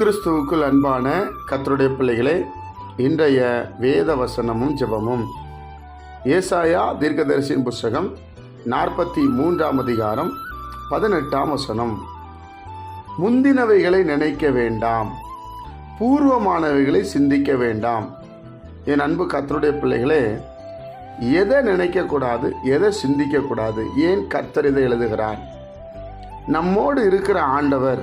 கிறிஸ்துவுக்குள் அன்பான கர்த்தருடைய பிள்ளைகளே, இன்றைய வேத வசனமும் ஜெபமும் ஏசாயா தீர்க்கதரிசியின் புஸ்தகம் 43ஆம் அதிகாரம் 18ஆம் வசனம். முந்தினவைகளை நினைக்க வேண்டாம், பூர்வமானவைகளை சிந்திக்க வேண்டாம். என் அன்பு கர்த்தருடைய பிள்ளைகளே, எதை நினைக்கக்கூடாது, எதை சிந்திக்கக்கூடாது? ஏன் கர்த்தர் இதை எழுதுகிறார்? நம்மோடு இருக்கிற ஆண்டவர்,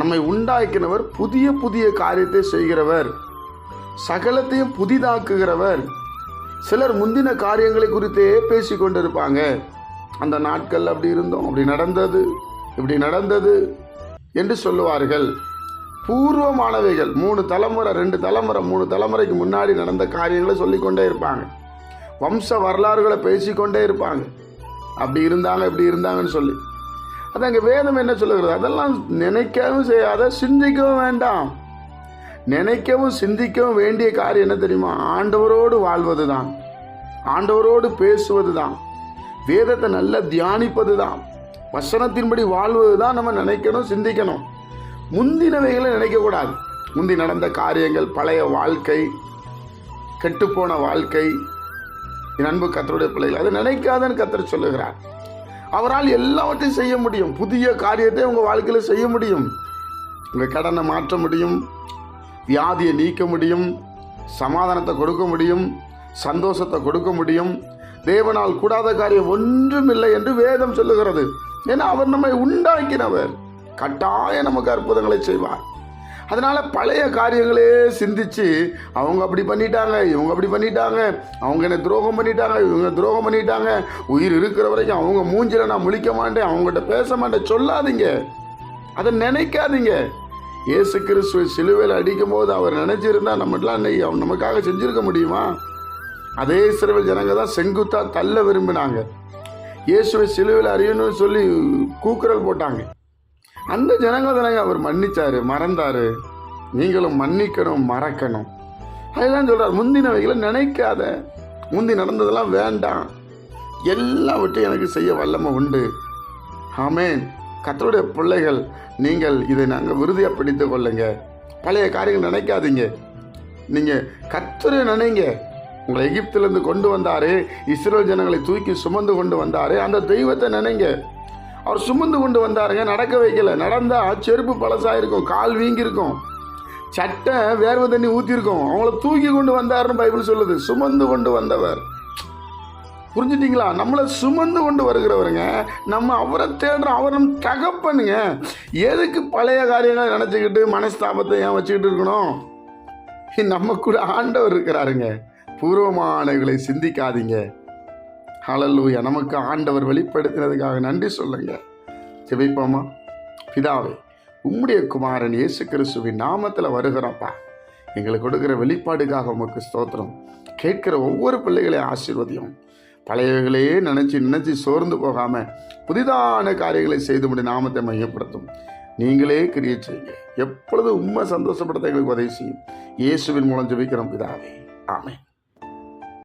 நம்மை உண்டாக்கினவர், புதிய புதிய காரியத்தை செய்கிறவர், சகலத்தையும் புதிதாக்குகிறவர். சிலர் முந்தின காரியங்களை குறித்தே பேசி கொண்டிருப்பாங்க. அந்த நாட்கள் அப்படி இருந்தோம், அப்படி நடந்தது, இப்படி நடந்தது என்று சொல்லுவார்கள். பூர்வமானவைகள் 3 தலைமுறை 2 தலைமுறை 3 தலைமுறைக்கு முன்னாடி நடந்த காரியங்களை சொல்லிக்கொண்டே இருப்பாங்க. வம்ச வரலாறுகளை பேசிக்கொண்டே இருப்பாங்க. அப்படி இருந்தாங்க, இப்படி இருந்தாங்கன்னு சொல்லி. அது அங்கே வேதம் என்ன சொல்லுகிறது? அதெல்லாம் நினைக்கவும் செய்யாத, சிந்திக்கவும் வேண்டாம். நினைக்கவும் சிந்திக்கவும் வேண்டிய காரியம் என்ன தெரியுமா? ஆண்டவரோடு வாழ்வது தான், ஆண்டவரோடு பேசுவது தான், வேதத்தை நல்லா தியானிப்பது தான், வசனத்தின்படி வாழ்வது தான் நம்ம நினைக்கணும், சிந்திக்கணும். முந்தினவைகளை நினைக்கக்கூடாது. முந்தி நடந்த காரியங்கள், பழைய வாழ்க்கை, கெட்டுப்போன வாழ்க்கை. என் அன்பு கர்த்தருடைய பிள்ளைகள், அதை நினைக்காதன்னு கர்த்தர் சொல்லுகிறார். அவரால் எல்லாவற்றையும் செய்ய முடியும். புதிய காரியத்தை உங்கள் வாழ்க்கையில் செய்ய முடியும். உங்கள் கடனை மாற்ற முடியும், வியாதியை நீக்க முடியும், சமாதானத்தை கொடுக்க முடியும், சந்தோஷத்தை கொடுக்க முடியும். தேவனால் கூடாத காரியம் ஒன்றும் இல்லை என்று வேதம் சொல்லுகிறது. ஏன்னா அவர் நம்மை உண்டாக்கினவர். கட்டாயம் நமக்கு அற்புதங்களை செய்வார். அதனால பழைய காரியங்களே சிந்திச்சு, அவங்க அப்படி பண்ணிட்டாங்க, இவங்க அப்படி பண்ணிட்டாங்க, அவங்க என்ன துரோகம் பண்ணிட்டாங்க, இவங்க துரோகம் பண்ணிட்டாங்க, உயிர் இருக்கிற வரைக்கும் அவங்க மூஞ்சில நான் முழிக்க மாட்டேன், அவங்ககிட்ட பேச மாட்டேன் சொல்லாதீங்க. அதை நினைக்காதீங்க. இயேசு கிறிஸ்துவை சிலுவையில் அடிக்கும் போது அவர் நினைச்சிருந்தா நம்மளாம் அவன் நமக்காக செஞ்சிருக்க முடியுமா? அதே இஸ்ரவேல் ஜனங்க தான் செங்குத்தா தள்ள விரும்பினாங்க. இயேசுவை சிலுவையில் அறியணும்னு சொல்லி கூக்குரல் போட்டாங்க. அந்த ஜனங்கள் தானங்க அவர் மன்னிச்சாரு, மறந்தாரு. நீங்களும் மன்னிக்கணும், மறக்கணும். அதுதான் சொல்றார், முந்தினவைகளை நினைக்காத, முந்தி நடந்ததெல்லாம் வேண்டாம், எல்லாவற்றையும் எனக்கு செய்ய வல்லமை உண்டு. ஆமென். கர்த்தருடைய பிள்ளைகள், நீங்கள் இதை நாங்கள் உறுதியாக பிடித்து கொள்ளுங்க. பழைய காரியங்கள் நினைக்காதீங்க. நீங்கள் கர்த்தரை நினைங்க. உங்களை எகிப்திலிருந்து கொண்டு வந்தாரு, இஸ்ரவேல் ஜனங்களை தூக்கி சுமந்து கொண்டு வந்தாரு, அந்த தெய்வத்தை நினைங்க. அவர் சுமந்து கொண்டு வந்தாருங்க, நடக்க வைக்கல. நடந்தா செருப்பு பழசாயிருக்கும், கால் வீங்கியிருக்கும், சட்டை வேர்வை தண்ணி ஊற்றிருக்கும். அவங்கள தூக்கி கொண்டு வந்தாருன்னு பைபிள் சொல்லுது. சுமந்து கொண்டு வந்தவர். புரிஞ்சுட்டீங்களா? நம்மளை சுமந்து கொண்டு வருகிறவருங்க. நம்ம அவரை தேடுறோம், அவர் நம்ம தகப்பனுங்க. எதுக்கு பழைய காரியங்களை நினச்சிக்கிட்டு மனஸ்தாபத்தை ஏன் வச்சுக்கிட்டு இருக்கணும்? நம்ம கூட ஆண்டவர் இருக்கிறாருங்க. பூர்வமானவர்களை சிந்திக்காதீங்க. ஹல்லேலூயா. நமக்கு ஆண்டவர் வெளிப்படுத்தினதுக்காக நன்றி சொல்லுங்க. ஜெபிப்போமா? பிதாவே, உம்முடைய குமாரன் இயேசு கிறிஸ்துவின் நாமத்தில் வருகிறப்பா, எங்களுக்கு கொடுக்குற வெளிப்பாடுக்காக உமக்கு ஸ்தோத்திரம். கேட்கிற ஒவ்வொரு பிள்ளைகளையும் ஆசீர்வதியும். பழையவைகளையே நினச்சி சோர்ந்து போகாமல் புதிதான காரியங்களை செய்து முடிய நாமத்தை மையப்படுத்தும். நீங்களே கிரியை செய்யுங்க. எப்பொழுதும் உண்மை சந்தோஷப்படுத்த எங்களுக்கு உதவி செய்யும். இயேசுவின் மூலம் ஜெபிக்கிறோம் பிதாவே. ஆமென்.